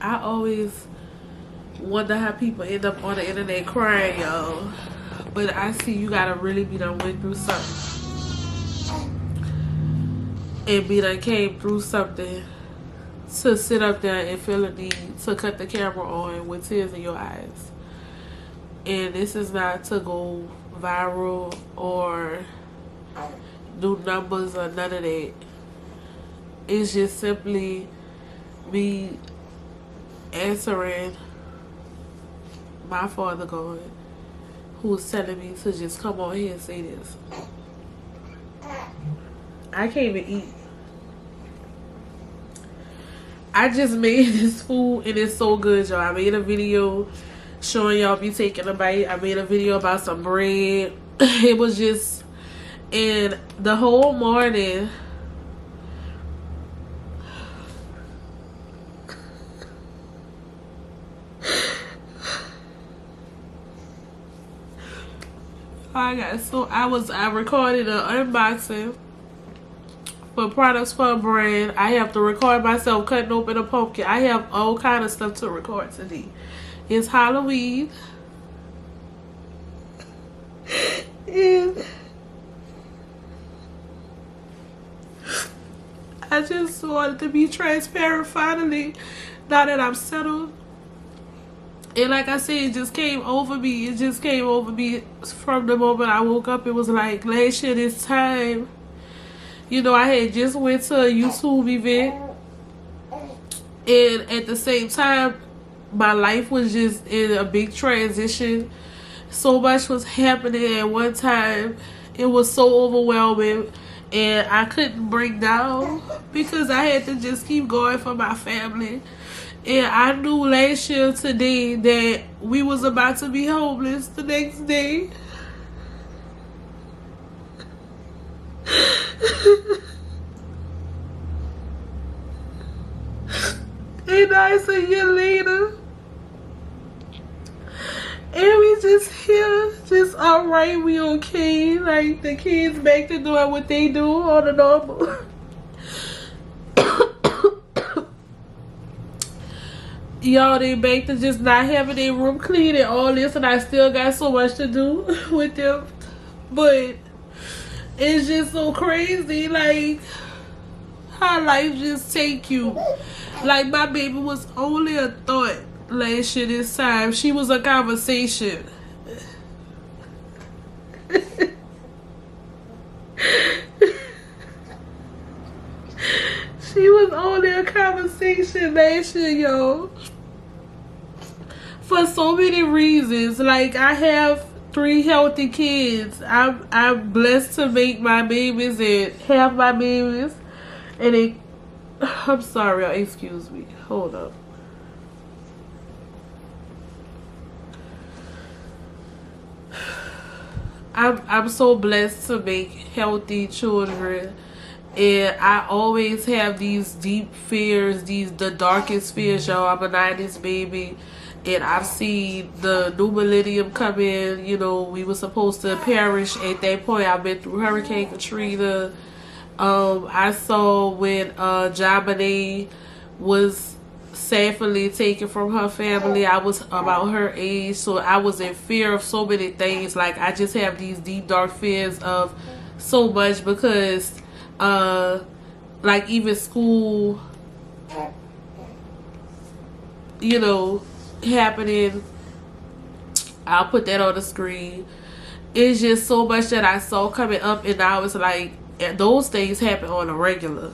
I always wonder how people end up on the internet crying, y'all. But I see you gotta really be done went through something. And be done came through something to sit up there and feel a need to cut the camera on with tears in your eyes. And this is not to go viral or do numbers or none of that. It's just simply me answering my Father God, who's telling me to just come on here and say this. I can't even eat. I just made this food and it's so good, y'all. I made a video showing y'all me taking a bite. I made a video about some bread. It was just, and the whole morning, I recorded an unboxing for products for a brand. I have to record myself cutting open a pumpkin. I have all kind of stuff to record today. It's Halloween. And I just wanted to be transparent finally, now that I'm settled. And like I said, it just came over me. It just came over me from the moment I woke up. It was like last year this time. You know, I had just went to a YouTube event. And at the same time, my life was just in a big transition. So much was happening at one time. It was so overwhelming. And I couldn't break down because I had to just keep going for my family. And I knew last year today that we was about to be homeless the next day. And now it's a year later. And we just here, just alright, we okay. Like the kids back to doing what they do on the normal. Y'all, they back to just not having their room clean and all this, and I still got so much to do with them. But it's just so crazy, like how life just take you. Like my baby was only a thought last year this time. She was a conversation. She was only a conversation last year, y'all. For so many reasons. Like I have 3 healthy kids. I'm blessed to make my babies and have my babies. And I'm sorry, excuse me. Hold up. I'm so blessed to make healthy children. And I always have these deep fears, the darkest fears, y'all. I'm a 90s baby. And I've seen the new millennium come in. You know, we were supposed to perish at that point. I've been through Hurricane Katrina. I saw when John Bonet was sadly taken from her family. I was about her age, so I was in fear of so many things. Like I just have these deep dark fears of so much because like even school, you know, happening. I'll put that on the screen. It's just so much that I saw coming up, and I was like, those things happen on a regular.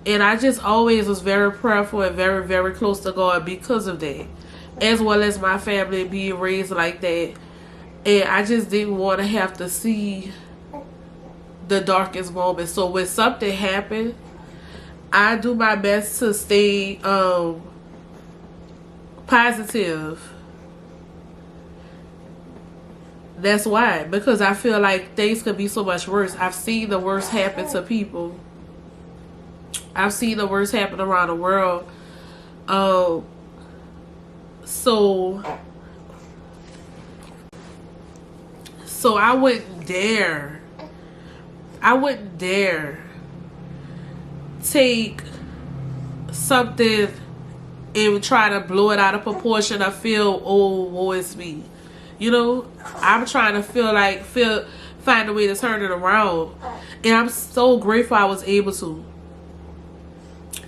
And I just always was very prayerful and very, very close to God because of that, as well as my family being raised like that. And I just didn't want to have to see the darkest moment. So when something happened, I do my best to stay positive. That's why, because I feel like things could be so much worse. I've seen the worst happen to people. I've seen the worst happen around the world. So I wouldn't dare take something and try to blow it out of proportion. I feel, oh, woe is me. You know, I'm trying to find a way to turn it around. And I'm so grateful I was able to.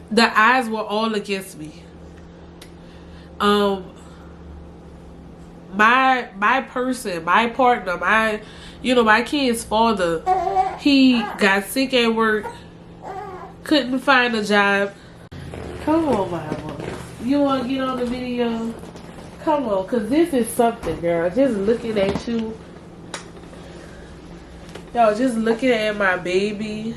The eyes were all against me. My person, my partner, my kid's father, he got sick at work, couldn't find a job. Come on, mama. You want to get on the video? Come on, because this is something, girl. Just looking at you. Y'all, just looking at my baby.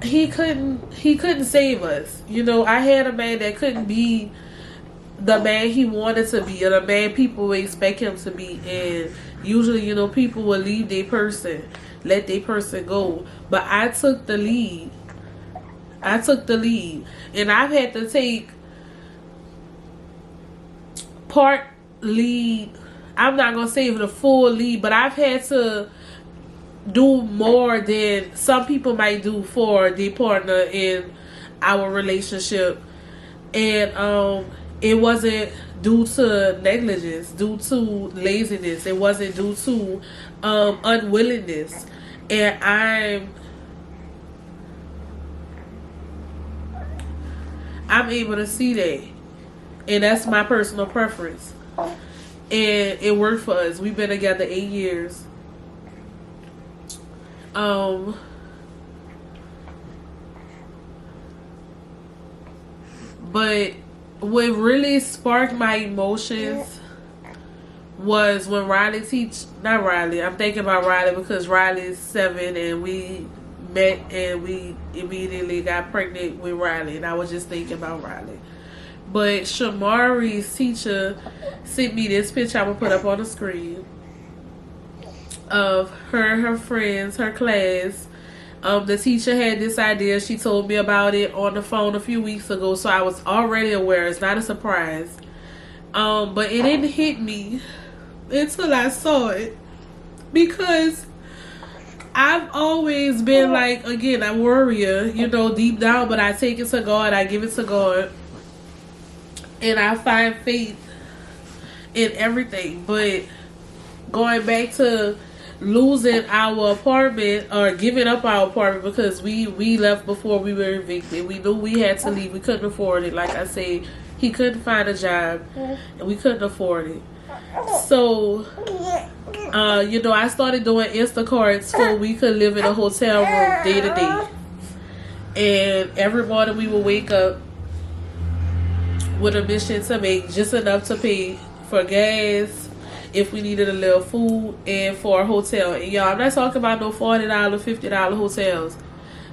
He couldn't save us. You know, I had a man that couldn't be the man he wanted to be, or the man people would expect him to be. And usually, you know, people will leave their person, let their person go. But I took the lead. And I've had to take part lead. I'm not going to say the full lead, but I've had to do more than some people might do for their partner in our relationship. And it wasn't due to negligence, due to laziness. It wasn't due to unwillingness. And I'm able to see that. And that's my personal preference. And it worked for us. We've been together 8 years. But what really sparked my emotions was when Riley I'm thinking about Riley because Riley's 7 and we met and we immediately got pregnant with Riley, and I was just thinking about Riley. But Shamari's teacher sent me this picture I'm gonna put up on the screen of her friends, her class. The teacher had this idea. She told me about it on the phone a few weeks ago, so I was already aware. It's not a surprise. But it didn't hit me until I saw it, because I've always been like, again, a warrior, you know, deep down, but I take it to God, I give it to God, and I find faith in everything. But going back to losing our apartment or giving up our apartment because we left before we were evicted. We knew we had to leave. We couldn't afford it. Like I said, he couldn't find a job and we couldn't afford it. So, you know, I started doing Instacarts so we could live in a hotel room day to day. And every morning we would wake up with a mission to make just enough to pay for gas, if we needed a little food, and for a hotel. And y'all, I'm not talking about no $40, $50 hotels.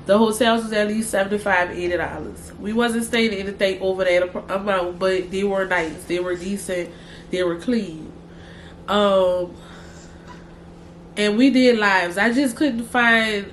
The hotels was at least $75, $80. We wasn't staying anything over that amount, but they were nice. They were decent. They were clean. And we did lives. I just couldn't find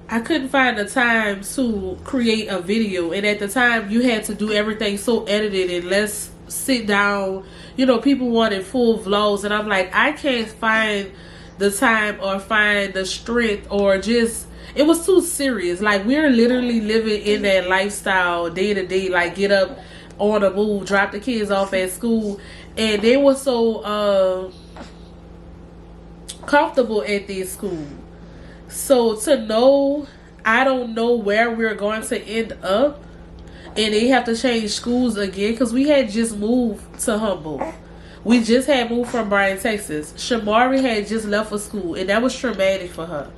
the time to create a video. And at the time, you had to do everything so edited and let's sit down. You know, people wanted full vlogs, and I'm like, I can't find the time or find the strength, or just, it was too serious. Like, we're literally living in that lifestyle day to day, like get up, on the move, drop the kids off at school, and they were so comfortable at their school. So to know, I don't know where we're going to end up, and they have to change schools again, because we had just moved to Humboldt. We just had moved from Bryan, Texas. Shamari had just left for school, and that was traumatic for her.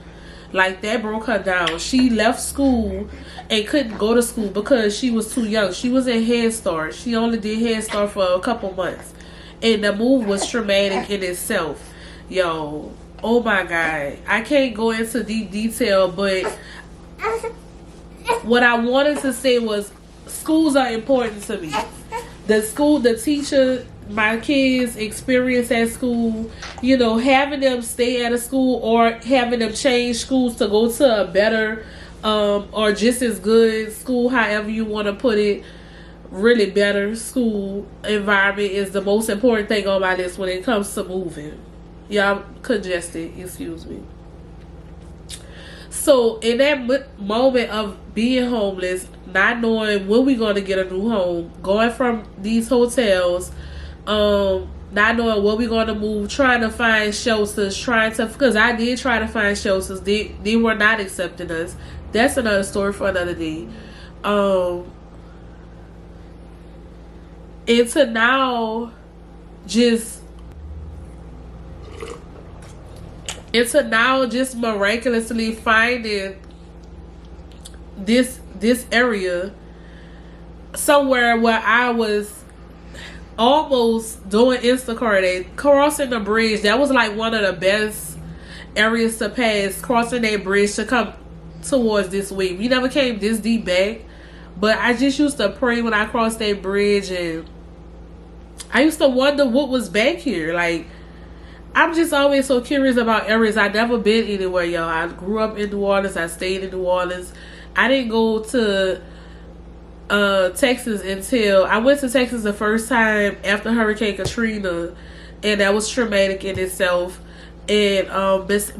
Like, that broke her down. She left school and couldn't go to school because she was too young. She was in Head Start. She only did Head Start for a couple months. And the move was traumatic in itself. Yo, oh my God. I can't go into deep detail, but what I wanted to say was, schools are important to me. The school, the teacher, my kids' experience at school, you know, having them stay at a school or having them change schools to go to a better or just as good school, however you want to put it, really better school environment is the most important thing on my list when it comes to moving. Yeah, I'm congested, excuse me. So in that moment of being homeless, not knowing when we're going to get a new home, going from these hotels, not knowing where we're going to move, trying to find shelters, because I did try to find shelters. They were not accepting us. That's another story for another day. And to now just miraculously finding this area somewhere where I was almost doing Instacart and crossing the bridge. That was like one of the best areas to pass, crossing that bridge to come towards this way. We never came this deep back, but I just used to pray when I crossed that bridge, and I used to wonder what was back here. Like, I'm just always so curious about areas. I've never been anywhere, y'all. I grew up in New Orleans. I stayed in New Orleans. I didn't go to Texas until I went to Texas the first time after Hurricane Katrina, and that was traumatic in itself. And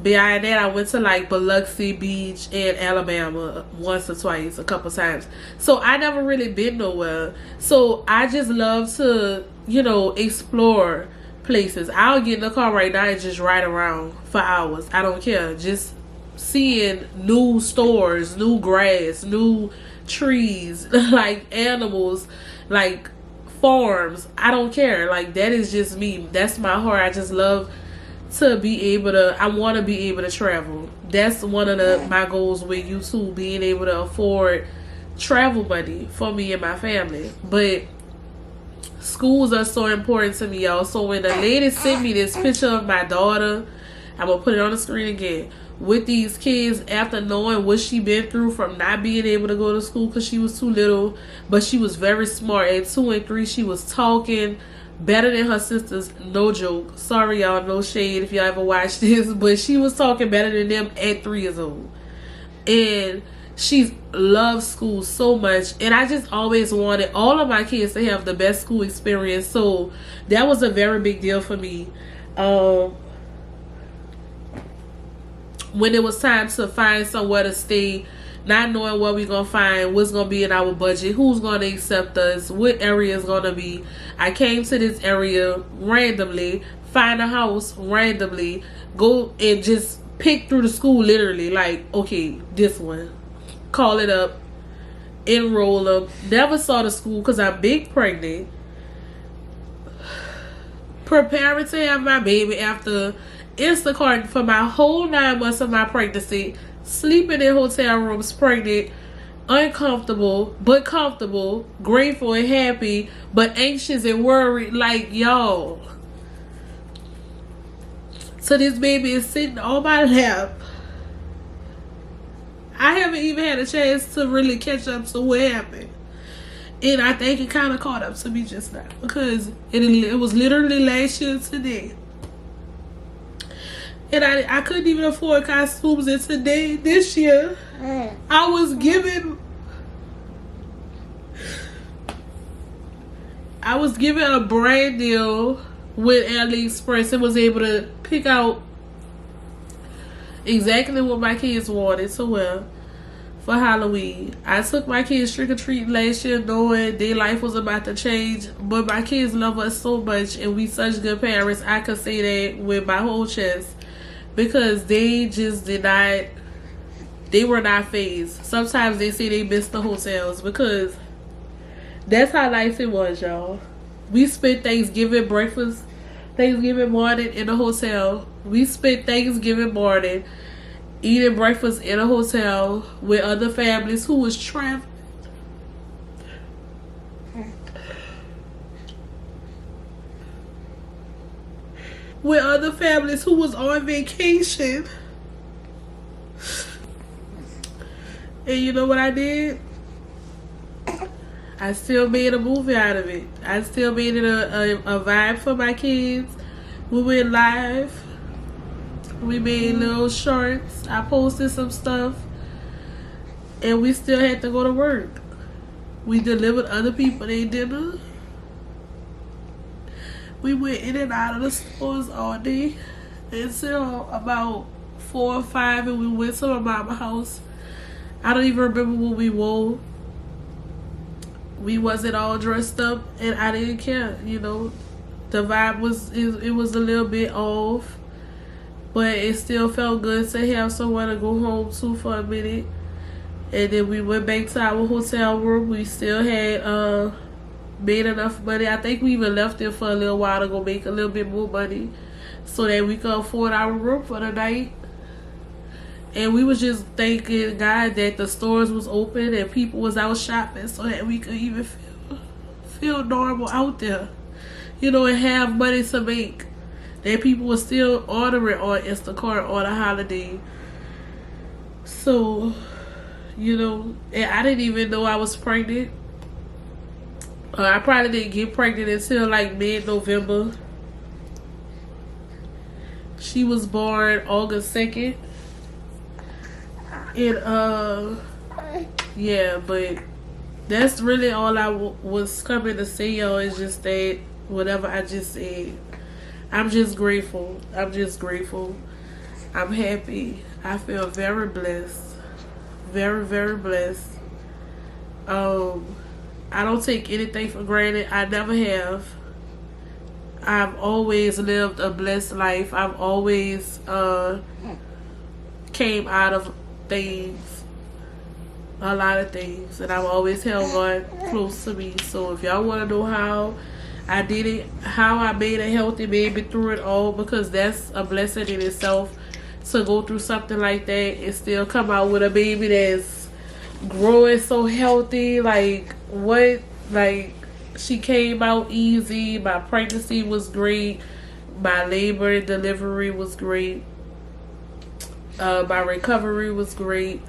behind that, I went to like Biloxi Beach in Alabama once or twice, a couple times. So I never really been nowhere. So I just love to, explore places. I'll get in the car right now and just ride around for hours. I don't care. Just seeing new stores, new grass, new trees, like animals, like farms. I don't care. Like, that is just me. That's my heart. I just love to be able to, I want to be able to travel. That's one of my goals with YouTube, being able to afford travel money for me and my family. But schools are so important to me, y'all. So when the lady sent me this picture of my daughter, I'm gonna put it on the screen again, with these kids, after knowing what she been through from not being able to go to school because she was too little, but she was very smart. At 2 and 3, she was talking better than her sisters. No joke. Sorry, y'all, no shade if y'all ever watched this, but she was talking better than them at 3 years old. And she loves school so much, and I just always wanted all of my kids to have the best school experience. So that was a very big deal for me. When it was time to find somewhere to stay, not knowing what we're gonna find, what's gonna be in our budget, who's gonna accept us, what area is gonna be, I came to this area randomly, find a house randomly, go and just pick through the school, literally, like, okay, this one, call it up, enroll them. Never saw the school because I'm big pregnant, preparing to have my baby after Instacart for my whole 9 months of my pregnancy, sleeping in hotel rooms, pregnant, uncomfortable but comfortable, grateful and happy but anxious and worried. Like, y'all, so this baby is sitting on my lap. I haven't even had a chance to really catch up to what happened, and I think it kind of caught up to me just now, because it was literally last year today. And I couldn't even afford costumes. And today, this year, I was given a brand deal with AliExpress and was able to pick out exactly what my kids wanted to wear for Halloween. I took my kids trick-or-treating last year knowing their life was about to change. But my kids love us so much, and we such good parents. I could say that with my whole chest. Because they just they were not phased. Sometimes they say they missed the hotels, because that's how nice it was, y'all. We spent Thanksgiving morning in a hotel. We spent Thanksgiving morning eating breakfast in a hotel with other families who was traveling. With other families who was on vacation. And you know what I did? I still made a movie out of it. I still made it a vibe for my kids. We went live. We made little shorts. I posted some stuff. And we still had to go to work. We delivered other people their dinner. We went in and out of the stores all day until about 4 or 5, and we went to my mama's house. I don't even remember what we wore. We wasn't all dressed up, and I didn't care. You know, the vibe was it was a little bit off, but it still felt good to have someone to go home to for a minute. And then we went back to our hotel room. We still had made enough money. I think we even left there for a little while to go make a little bit more money so that we could afford our room for the night. And we was just thanking God that the stores was open and people was out shopping so that we could even feel normal out there. You know, and have money to make. That people were still ordering on Instacart on a holiday. So, you know, and I didn't even know I was pregnant. I probably didn't get pregnant until like mid-November. She was born August 2nd. And yeah, but that's really all I was coming to say, y'all. Is just that whatever I just said, I'm just grateful. I'm just grateful. I'm happy. I feel very blessed. Very, very blessed. I don't take anything for granted. I never have. I've always lived a blessed life. I've always came out of things, a lot of things, and I've always held God close to me. So if y'all want to know how I did it, how I made a healthy baby through it all, because that's a blessing in itself, to go through something like that and still come out with a baby that's growing so healthy. Like, what? Like, she came out easy. My pregnancy was great. My labor and delivery was great. My recovery was great.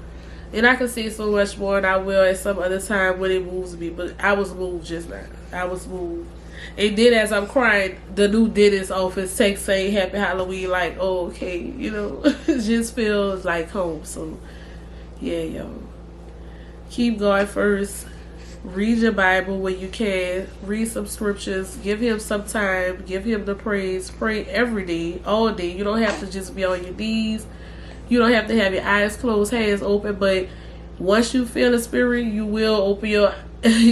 And I can say so much more, and I will at some other time when it moves me. But I was moved just now. I was moved. And then as I'm crying, the new dentist office text saying Happy Halloween. Like, oh, okay, you know, it just feels like home. So, yeah, y'all. Keep going first. Read your Bible when you can. Read some scriptures. Give him some time. Give him the praise. Pray every day, all day. You don't have to just be on your knees. You don't have to have your eyes closed, hands open. But once you feel the spirit, you will open your,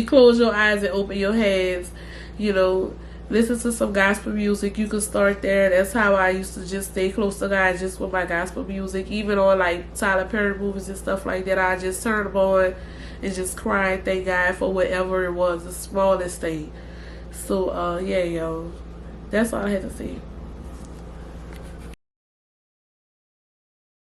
close your eyes and open your hands. You know, listen to some gospel music. You can start there. That's how I used to just stay close to God, just with my gospel music. Even on like Tyler Perry movies and stuff like that, I just turn them on and just cry and thank God for whatever it was, the smallest thing. So, yeah, y'all. That's all I had to say.